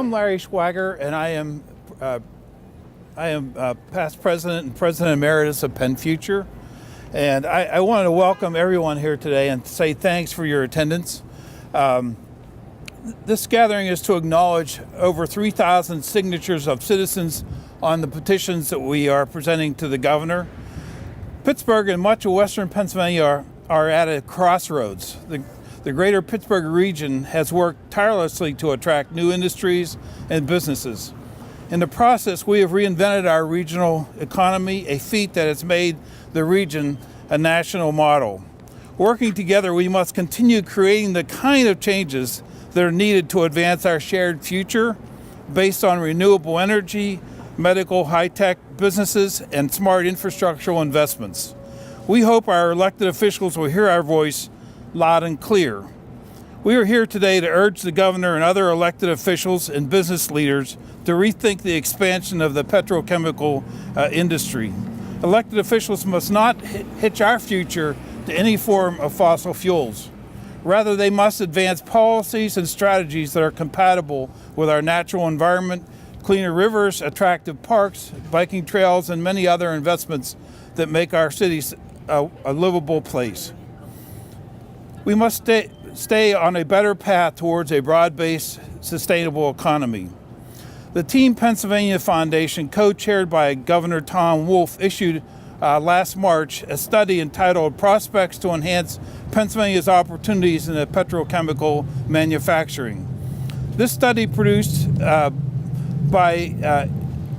I'm Larry Schwager, and I am past president and president emeritus of Penn Future. And I wanted to welcome everyone here today and say thanks for your attendance. This gathering is to acknowledge over 3,000 signatures of citizens on the petitions that we are presenting to the governor. Pittsburgh and much of Western Pennsylvania are at a crossroads. The greater Pittsburgh region has worked tirelessly to attract new industries and businesses. In the process, we have reinvented our regional economy, a feat that has made the region a national model. Working together, we must continue creating the kind of changes that are needed to advance our shared future based on renewable energy, medical, high-tech businesses, and smart infrastructural investments. We hope our elected officials will hear our voice loud and clear. We are here today to urge the governor and other elected officials and business leaders to rethink the expansion of the petrochemical industry. Elected officials must not hitch our future to any form of fossil fuels. Rather, they must advance policies and strategies that are compatible with our natural environment, cleaner rivers, attractive parks, biking trails, and many other investments that make our cities a livable place. We must stay on a better path towards a broad-based, sustainable economy. The Team Pennsylvania Foundation, co-chaired by Governor Tom Wolf, issued last March a study entitled Prospects to Enhance Pennsylvania's Opportunities in the Petrochemical Manufacturing. This study produced by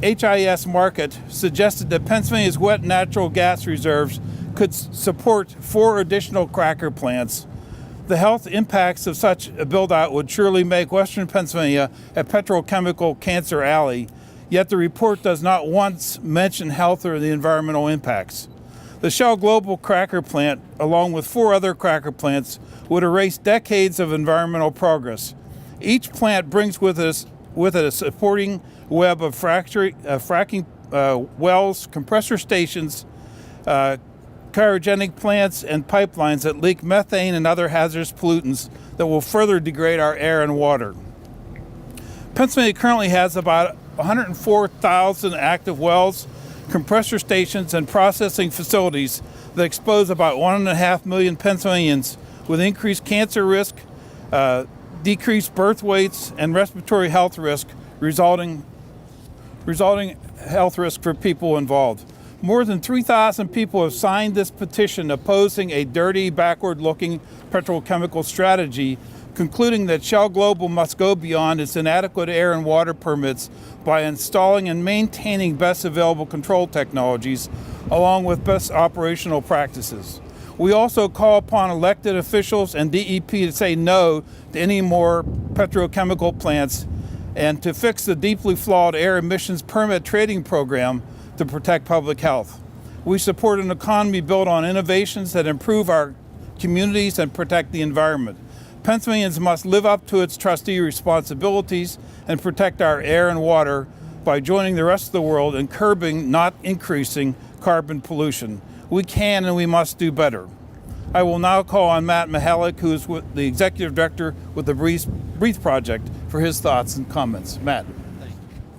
HIS Market suggested that Pennsylvania's wet natural gas reserves could support 4 additional cracker plants. The health impacts of such a build-out would surely make Western Pennsylvania a petrochemical cancer alley, yet the report does not once mention health or the environmental impacts. The Shell Global cracker plant, along with 4 other cracker plants, would erase decades of environmental progress. Each plant brings with it a supporting web of fracking wells, compressor stations, cryogenic plants, and pipelines that leak methane and other hazardous pollutants that will further degrade our air and water. Pennsylvania currently has about 104,000 active wells, compressor stations, and processing facilities that expose about 1.5 million Pennsylvanians with increased cancer risk, decreased birth weights, and respiratory health risk, resulting health risk for people involved. More than 3,000 people have signed this petition opposing a dirty, backward-looking petrochemical strategy, concluding that Shell Global must go beyond its inadequate air and water permits by installing and maintaining best available control technologies, along with best operational practices. We also call upon elected officials and DEP to say no to any more petrochemical plants and to fix the deeply flawed air emissions permit trading program to protect public health. We support an economy built on innovations that improve our communities and protect the environment. Pennsylvanians must live up to its trustee responsibilities and protect our air and water by joining the rest of the world in curbing, not increasing, carbon pollution. We can and we must do better. I will now call on Matt Mihalik, who is the executive director with the Breathe Project, for his thoughts and comments. Matt.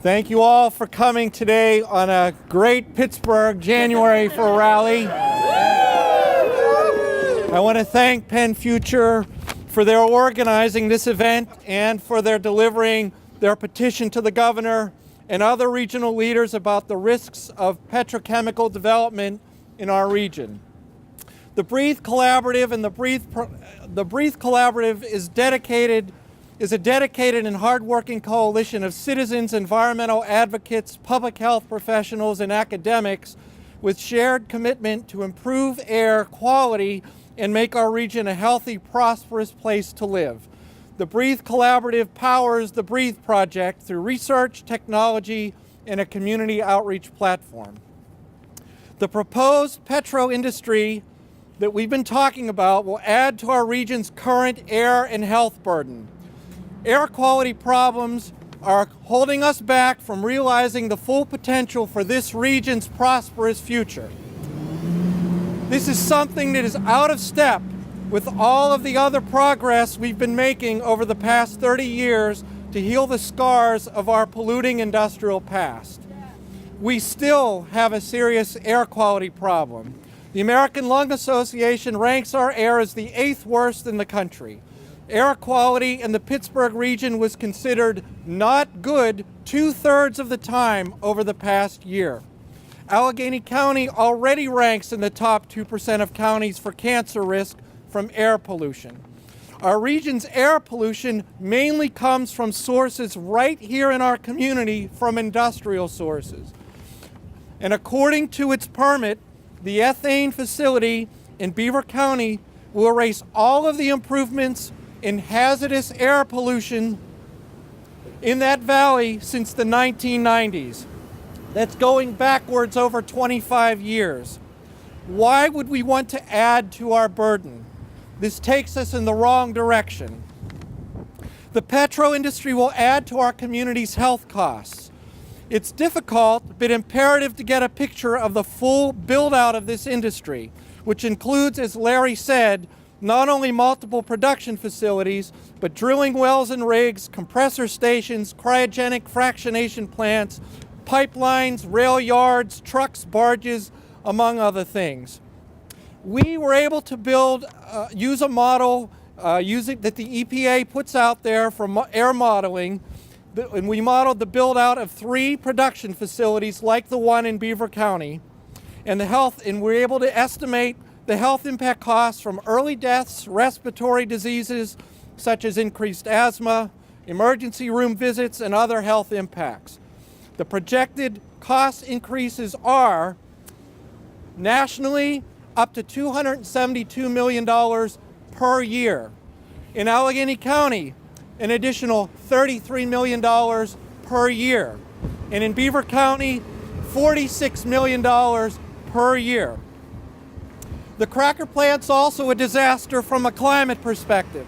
Thank you all for coming today on a great Pittsburgh January for a rally. I want to thank Penn Future for their organizing this event and for their delivering their petition to the governor and other regional leaders about the risks of petrochemical development in our region. The Breathe Collaborative and the Breathe Collaborative is a dedicated and hardworking coalition of citizens, environmental advocates, public health professionals, and academics with shared commitment to improve air quality and make our region a healthy, prosperous place to live. The Breathe Collaborative powers the Breathe Project through research, technology, and a community outreach platform. The proposed petro industry that we've been talking about will add to our region's current air and health burden. Air quality problems are holding us back from realizing the full potential for this region's prosperous future. This is something that is out of step with all of the other progress we've been making over the past 30 years to heal the scars of our polluting industrial past. We still have a serious air quality problem. The American Lung Association ranks our air as the 8th worst in the country. Air quality in the Pittsburgh region was considered not good 2/3 of the time over the past year. Allegheny County already ranks in the top 2% of counties for cancer risk from air pollution. Our region's air pollution mainly comes from sources right here in our community from industrial sources. And according to its permit, the ethane facility in Beaver County will erase all of the improvements in hazardous air pollution in that valley since the 1990s. That's going backwards over 25 years. Why would we want to add to our burden? This takes us in the wrong direction. The petro industry will add to our community's health costs. It's difficult but imperative to get a picture of the full build-out of this industry, which includes, as Larry said, not only multiple production facilities, but drilling wells and rigs, compressor stations, cryogenic fractionation plants, pipelines, rail yards, trucks, barges, among other things. We were able to use a model that the EPA puts out there for air modeling, and we modeled the build-out of 3 production facilities like the one in Beaver County, and we're able to estimate the health impact costs from early deaths, respiratory diseases such as increased asthma, emergency room visits, and other health impacts. The projected cost increases are nationally up to $272 million per year. In Allegheny County, an additional $33 million per year. And in Beaver County, $46 million per year. The cracker plant's also a disaster from a climate perspective.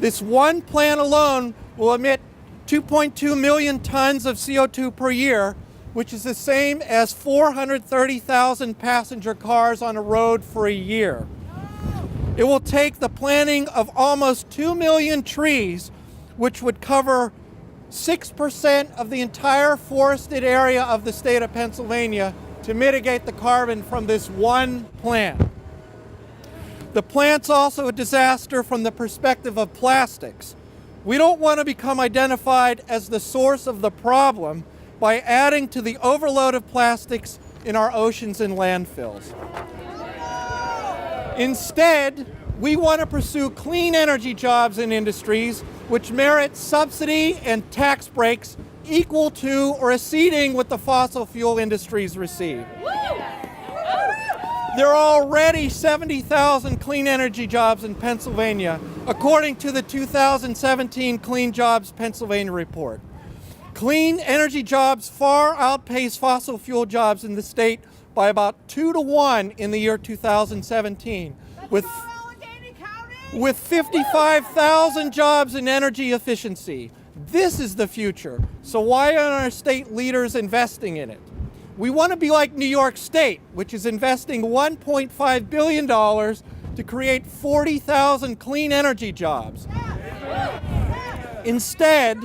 This one plant alone will emit 2.2 million tons of CO2 per year, which is the same as 430,000 passenger cars on a road for a year. It will take the planting of almost 2 million trees, which would cover 6% of the entire forested area of the state of Pennsylvania, to mitigate the carbon from this one plant. The plant's also a disaster from the perspective of plastics. We don't want to become identified as the source of the problem by adding to the overload of plastics in our oceans and landfills. Instead, we want to pursue clean energy jobs in industries which merit subsidy and tax breaks equal to or exceeding what the fossil fuel industries receive. There are already 70,000 clean energy jobs in Pennsylvania, according to the 2017 Clean Jobs Pennsylvania report. Clean energy jobs far outpace fossil fuel jobs in the state by about 2 to 1 in the year 2017, with 55,000 jobs in energy efficiency. This is the future. So why aren't our state leaders investing in it? We want to be like New York State, which is investing $1.5 billion to create 40,000 clean energy jobs. Instead,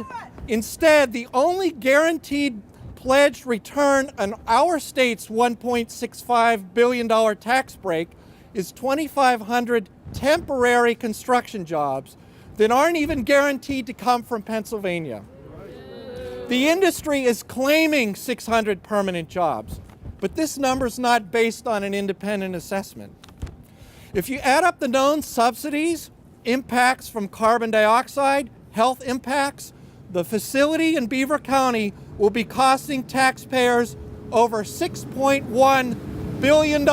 the only guaranteed pledged return on our state's $1.65 billion tax break is 2,500 temporary construction jobs that aren't even guaranteed to come from Pennsylvania. The industry is claiming 600 permanent jobs, but this number's not based on an independent assessment. If you add up the known subsidies, impacts from carbon dioxide, health impacts, the facility in Beaver County will be costing taxpayers over $6.1 billion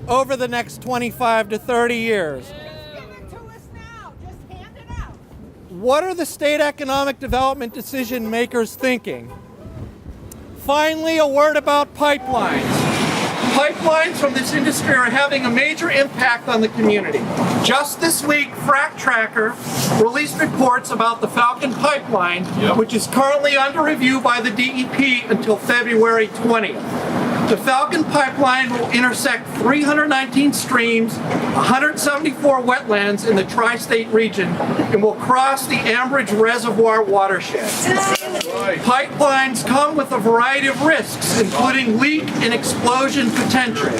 over the next 25 to 30 years. What are the state economic development decision makers thinking? Finally, a word about pipelines. Pipelines from this industry are having a major impact on the community. Just this week, Frac Tracker released reports about the Falcon Pipeline, which is currently under review by the DEP until February 20th. The Falcon Pipeline will intersect 319 streams, 174 wetlands in the tri-state region, and will cross the Ambridge Reservoir watershed. Pipelines come with a variety of risks, including leak and explosion potential.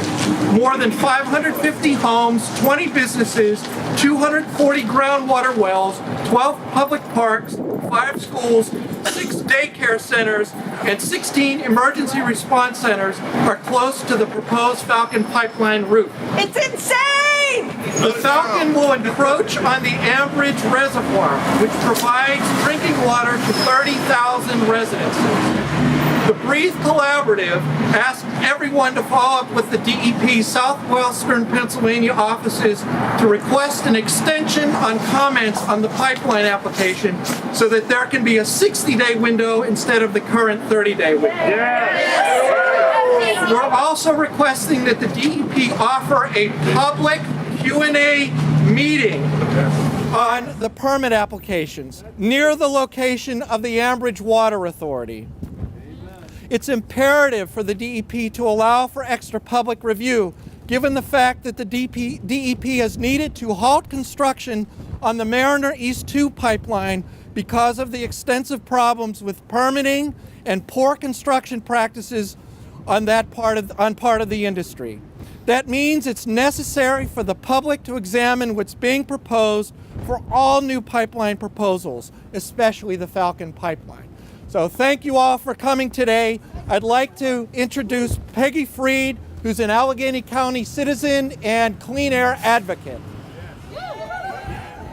More than 550 homes, 20 businesses, 240 groundwater wells, 12 public parks, 5 schools, 6 daycare centers, and 16 emergency response centers are close to the proposed Falcon Pipeline route. It's insane! The Falcon will encroach on the Ambridge Reservoir, which provides drinking water to 30,000 residences. The Breathe Collaborative asked everyone to follow up with the DEP Southwestern Pennsylvania offices to request an extension on comments on the pipeline application so that there can be a 60-day window instead of the current 30-day window. We're also requesting that the DEP offer a public Q&A meeting on the permit applications near the location of the Ambridge Water Authority. It's imperative for the DEP to allow for extra public review, given the fact that the DEP has needed to halt construction on the Mariner East 2 pipeline because of the extensive problems with permitting and poor construction practices on part of the industry. That means it's necessary for the public to examine what's being proposed for all new pipeline proposals, especially the Falcon Pipeline. So thank you all for coming today. I'd like to introduce Peggy Freed, who's an Allegheny County citizen and clean air advocate.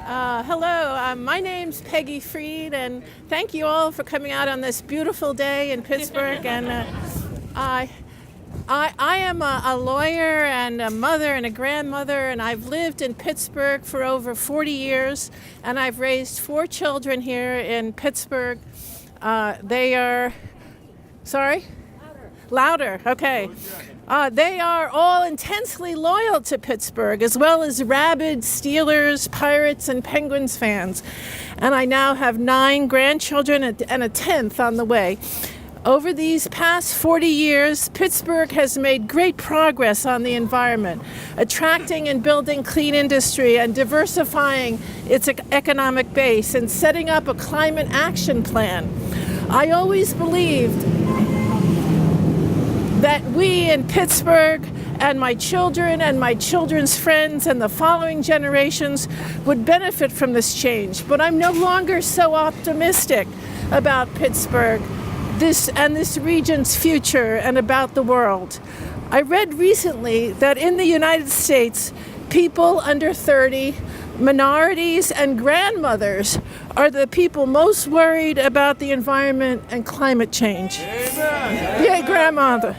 Hello, my name's Peggy Freed, and thank you all for coming out on this beautiful day in Pittsburgh. And I am a lawyer and a mother and a grandmother, and I've lived in Pittsburgh for over 40 years, and I've raised 4 children here in Pittsburgh. They are, sorry? Louder, okay. They are all intensely loyal to Pittsburgh, as well as rabid Steelers, Pirates, and Penguins fans. And I now have 9 grandchildren and a 10th on the way. Over these past 40 years, Pittsburgh has made great progress on the environment, attracting and building clean industry and diversifying its economic base and setting up a climate action plan. I always believed that we in Pittsburgh and my children and my children's friends and the following generations would benefit from this change. But I'm no longer so optimistic about Pittsburgh this region's future and about the world. I read recently that in the United States, people under 30, minorities, and grandmothers are the people most worried about the environment and climate change. Amen. Yay, grandmother.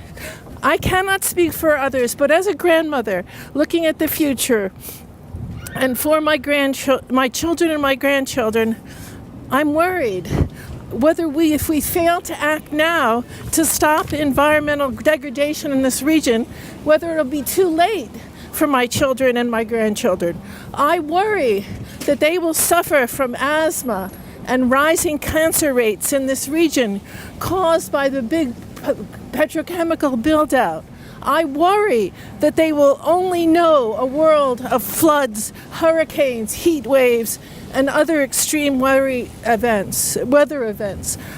I cannot speak for others, but as a grandmother looking at the future and for my children and my grandchildren, I'm worried if we fail to act now to stop environmental degradation in this region, whether it'll be too late for my children and my grandchildren. I worry that they will suffer from asthma and rising cancer rates in this region caused by the big petrochemical build-out. I worry that they will only know a world of floods, hurricanes, heat waves, and other extreme weather events.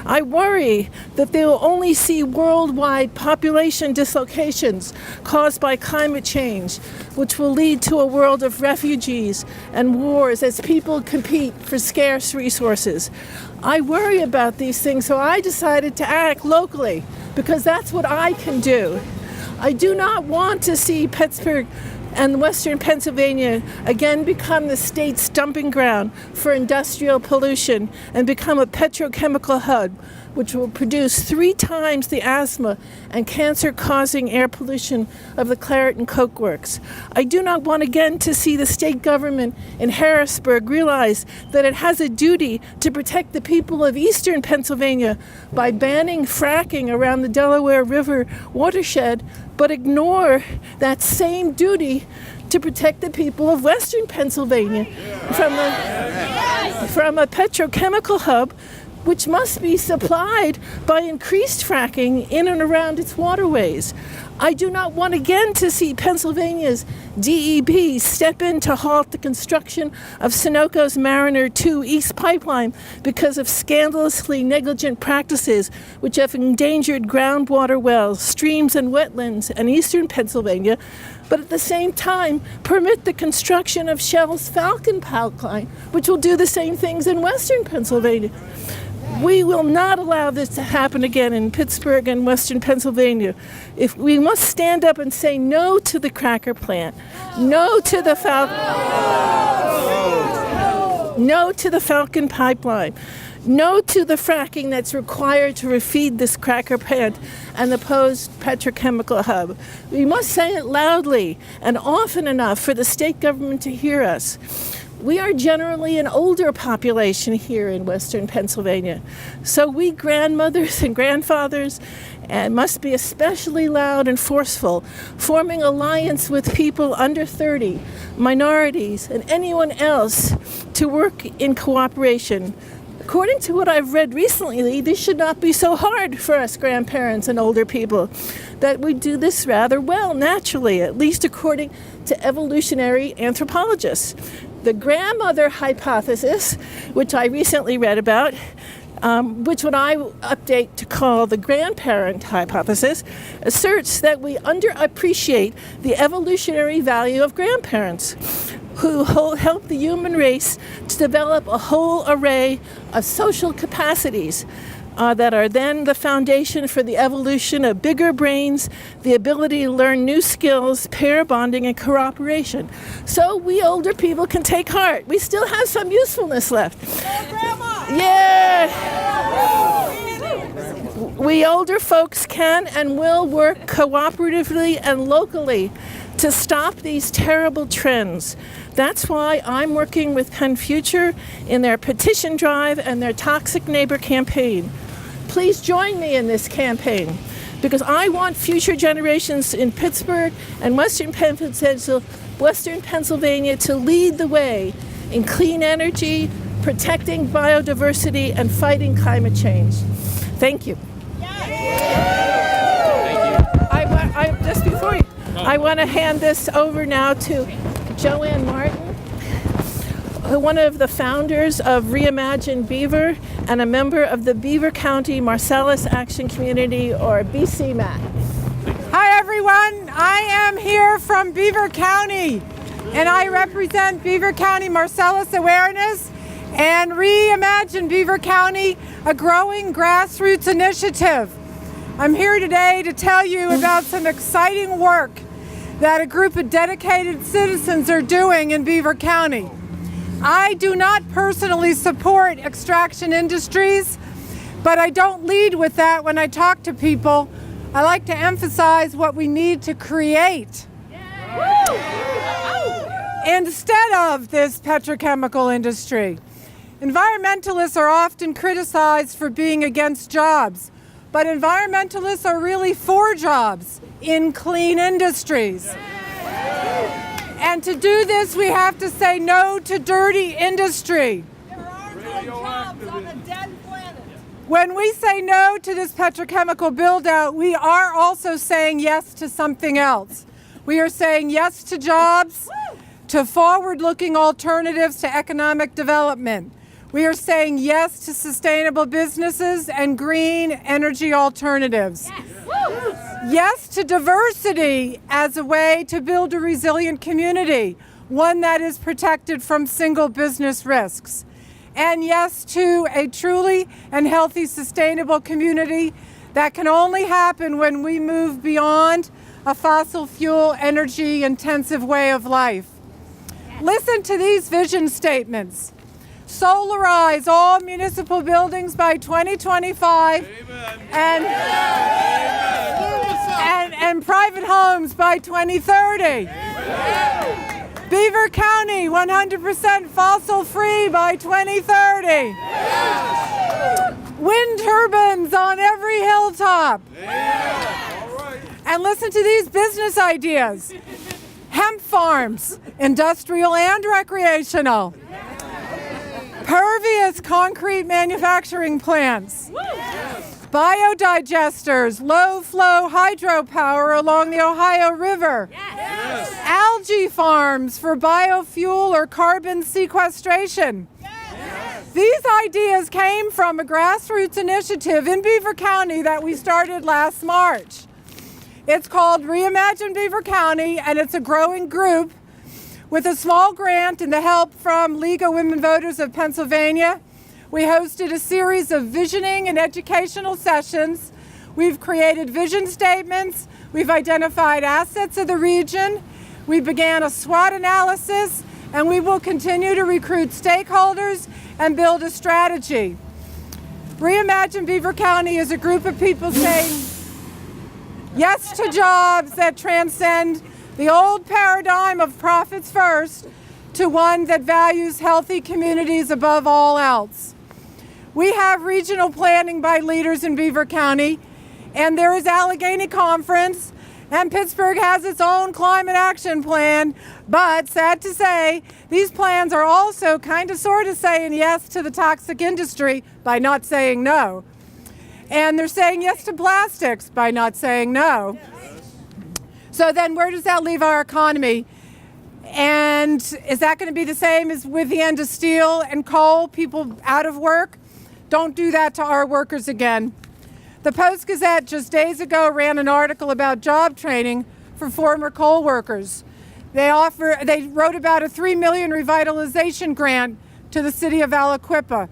I worry that they will only see worldwide population dislocations caused by climate change, which will lead to a world of refugees and wars as people compete for scarce resources. I worry about these things, so I decided to act locally because that's what I can do. I do not want to see Pittsburgh and Western Pennsylvania again become the state's dumping ground for industrial pollution and become a petrochemical hub, which will produce 3 times the asthma and cancer-causing air pollution of the Claret and Coke Works. I do not want again to see the state government in Harrisburg realize that it has a duty to protect the people of eastern Pennsylvania by banning fracking around the Delaware River watershed, but ignore that same duty to protect the people of western Pennsylvania from a petrochemical hub which must be supplied by increased fracking in and around its waterways. I do not want again to see Pennsylvania's DEP step in to halt the construction of Sunoco's Mariner 2 East pipeline because of scandalously negligent practices which have endangered groundwater wells, streams, and wetlands in eastern Pennsylvania, but at the same time permit the construction of Shell's Falcon pipeline, which will do the same things in western Pennsylvania. We will not allow this to happen again in Pittsburgh and western Pennsylvania. If we must stand up and say no to the cracker plant, no to the Falcon pipeline, no to the fracking that's required to refeed this cracker plant and the proposed petrochemical hub. We must say it loudly and often enough for the state government to hear us. We are generally an older population here in western Pennsylvania, so we grandmothers and grandfathers and must be especially loud and forceful, forming alliance with people under 30, minorities, and anyone else to work in cooperation. According to what I've read recently, this should not be so hard for us grandparents and older people, that we do this rather well, naturally, at least according to evolutionary anthropologists. The grandmother hypothesis, which I recently read about, which what I update to call the grandparent hypothesis, asserts that we underappreciate the evolutionary value of grandparents, who help the human race to develop a whole array of social capacities that are then the foundation for the evolution of bigger brains, the ability to learn new skills, pair bonding, and cooperation. So we older people can take heart. We still have some usefulness left. Yeah! We older folks can and will work cooperatively and locally to stop these terrible trends. That's why I'm working with Penn Future in their petition drive and their Toxic Neighbor campaign. Please join me in this campaign, because I want future generations in Pittsburgh and western Pennsylvania to lead the way in clean energy, protecting biodiversity, and fighting climate change. Thank you. I want to hand this over now to Joanne Martin, one of the founders of Reimagine Beaver and a member of the Beaver County Marcellus Action Community, or BCMAC. Hi everyone, I am here from Beaver County and I represent Beaver County Marcellus Awareness and Reimagine Beaver County, a growing grassroots initiative. I'm here today to tell you about some exciting work that a group of dedicated citizens are doing in Beaver County. I do not personally support extraction industries, but I don't lead with that when I talk to people. I like to emphasize what we need to create instead of this petrochemical industry. Environmentalists are often criticized for being against jobs, but environmentalists are really for jobs in clean industries. And to do this, we have to say no to dirty industry. There are no jobs on a dead planet. When we say no to this petrochemical build-out, we are also saying yes to something else. We are saying yes to jobs, to forward-looking alternatives to economic development. We are saying yes to sustainable businesses and green energy alternatives. Yes to diversity as a way to build a resilient community, one that is protected from single business risks. And yes to a truly and healthy, sustainable community that can only happen when we move beyond a fossil fuel, energy intensive way of life. Listen to these vision statements. Solarize all municipal buildings by 2025. Amen. And private homes by 2030. Amen. Beaver County 100% fossil free by 2030. Amen. Wind turbines on every hilltop. Amen. And listen to these business ideas. Hemp farms, industrial and recreational. pervious concrete manufacturing plants, biodigesters, low-flow hydropower along the Ohio River, algae farms for biofuel or carbon sequestration. These ideas came from a grassroots initiative in Beaver County that we started last March. It's called Reimagine Beaver County, and it's a growing group with a small grant and the help from League of Women Voters of Pennsylvania. We hosted a series of visioning and educational sessions. We've created vision statements. We've identified assets of the region. We began a SWOT analysis, and we will continue to recruit stakeholders and build a strategy. Reimagine Beaver County is a group of people saying yes to jobs that transcend the old paradigm of profits first to one that values healthy communities above all else. We have regional planning by leaders in Beaver County, and there is Allegheny Conference, and Pittsburgh has its own climate action plan, but sad to say, these plans are also kind of sort of saying yes to the toxic industry by not saying no. And they're saying yes to plastics by not saying no. So then where does that leave our economy? And is that going to be the same as with the end of steel and coal, people out of work? Don't do that to our workers again. The Post-Gazette just days ago ran an article about job training for former coal workers. They wrote about a $3 million revitalization grant to the city of Aliquippa.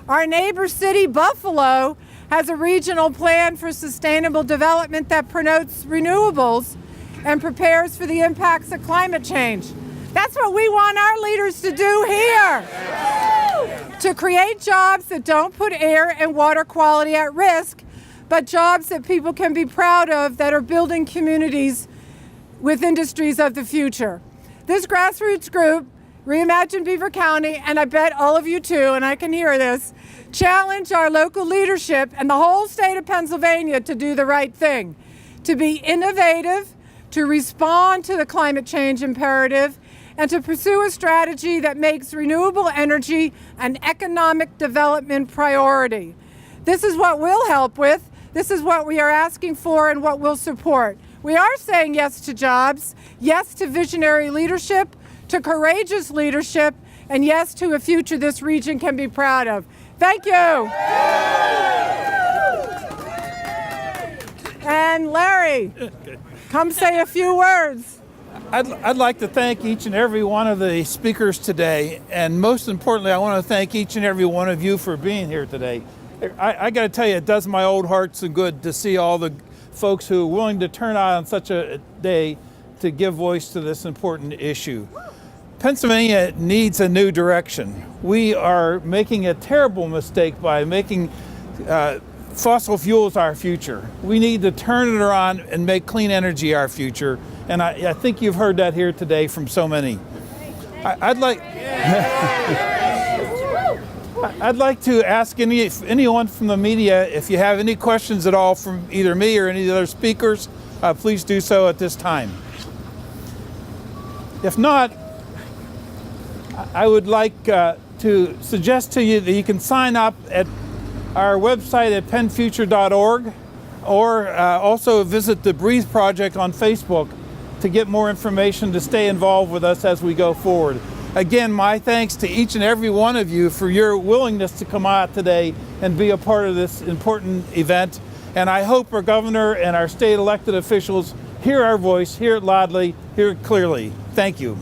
Our neighbor city, Buffalo, has a regional plan for sustainable development that promotes renewables and prepares for the impacts of climate change. That's what we want our leaders to do here. To create jobs that don't put air and water quality at risk, but jobs that people can be proud of that are building communities with industries of the future. This grassroots group, Reimagine Beaver County, and I bet all of you too, and I can hear this, challenge our local leadership and the whole state of Pennsylvania to do the right thing, to be innovative, to respond to the climate change imperative, and to pursue a strategy that makes renewable energy an economic development priority. This is what we'll help with. This is what we are asking for and what we'll support. We are saying yes to jobs, yes to visionary leadership, to courageous leadership, and yes to a future this region can be proud of. Thank you. And Larry, come say a few words. I'd like to thank each and every one of the speakers today, and most importantly, I want to thank each and every one of you for being here today. I got to tell you, it does my old heart so good to see all the folks who are willing to turn out on such a day to give voice to this important issue. Pennsylvania needs a new direction. We are making a terrible mistake by making fossil fuels our future. We need to turn it around and make clean energy our future. And I think you've heard that here today from so many. I'd like to ask anyone from the media if you have any questions at all from either me or any of the other speakers, please do so at this time. If not, I would like to suggest to you that you can sign up at our website at pennfuture.org or also visit the Breathe Project on Facebook to get more information to stay involved with us as we go forward. Again, my thanks to each and every one of you for your willingness to come out today and be a part of this important event. And I hope our governor and our state elected officials hear our voice, hear it loudly, hear it clearly. Thank you.